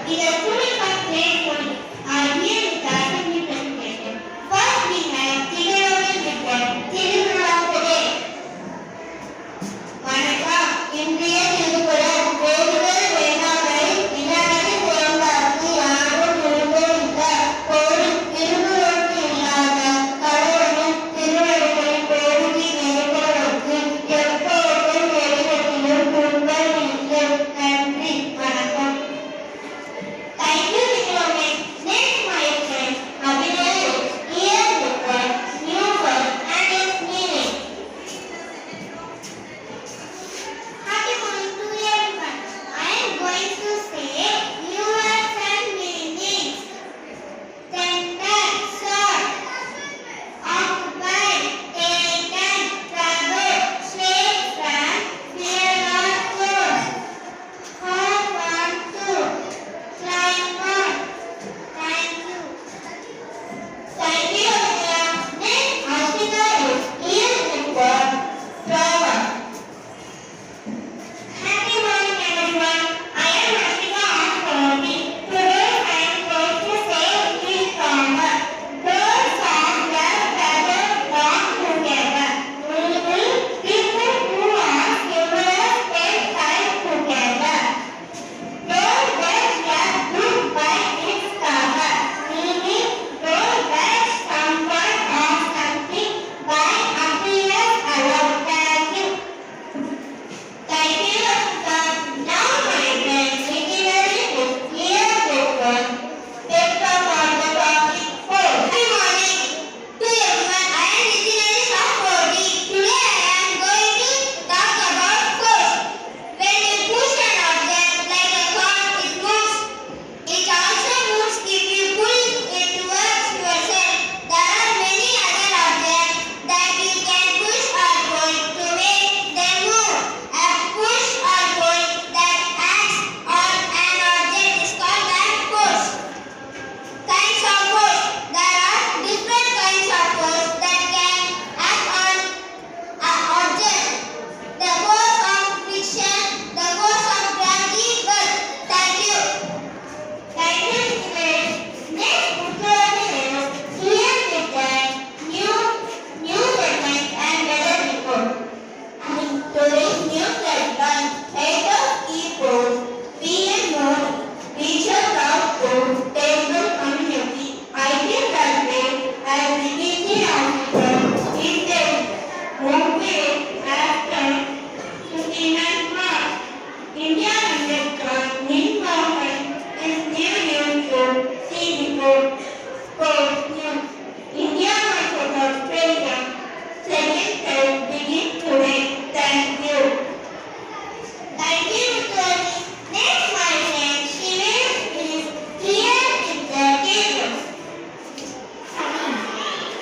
The students are grateful are here with us in the presentation. First we have Tiruvaru with them. Tiruvaru today. வணக்கம். இன்றைய திருக்குறள் கோடுகள் வேண்டாமை இல்லாதது புறம்பாக்கி யாரும் இருந்ததில்ல. கோடு திருக்குறளுக்கு இல்லாத கடவுளின் திருவடிகளை கோடுகி நேர்ந்தவருக்கு எப்போதும் எதிரத்திலும் துன்பம் இல்லை. நன்றி. வணக்கம். Thank you, Vikram. Next, my friend, Abhinay. Here the word, new word and its meaning. Happy morning to everyone. I am going to say new words and meanings. Tender, short, occupied, taken, troubled, straight from, fear or close, hold on to, climb on. Thank you. Thank you, Abhinay. Next, Ashita is here the word, flower. Happy morning, everyone. I am Ashika Aswati. Today I am going to say three flower. Birds and love feathers belong together. Meaning, people who are similar spend time together. Don't judge a book by its cover. Meaning, don't judge someone or something by appearance alone. Thank you. Thank you, Ashita. Now my friend Dictionary is here with one. Take up on the topic 4. Good morning to everyone. I am Dictionary of 4D. Today I am going to talk about push. When you push an object like a car, it moves. It also moves if you pull it towards yourself. There are many other objects that you can push or pull to make them move. A push or pull that acts on an object is called a push. Kinds of push. There are different kinds of push that can act on an object. The force of friction, the force of gravity, but thank you. Thank you, Nikhil. Next, Uttarakhand is here with the new segment and weather report. In today's news headline, head of keyboard, PM Modi reaches out to Telugu community. Ideal Railway and the DC officer is there. Mumbai after 59 March. India Ambedkar Nilmohan is new news to see report. Quote news. India versus Australia. Second test begin today. Thank you. Thank you, Mr. Next, my friend Shivesh is here with the table.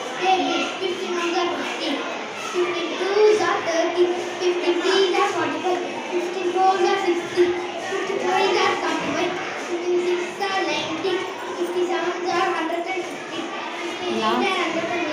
51 are 50, 52 are 30, 53 are 45, 54 are 60, 55 are 45, 56 are 90, 57 are 150, 58 are 180.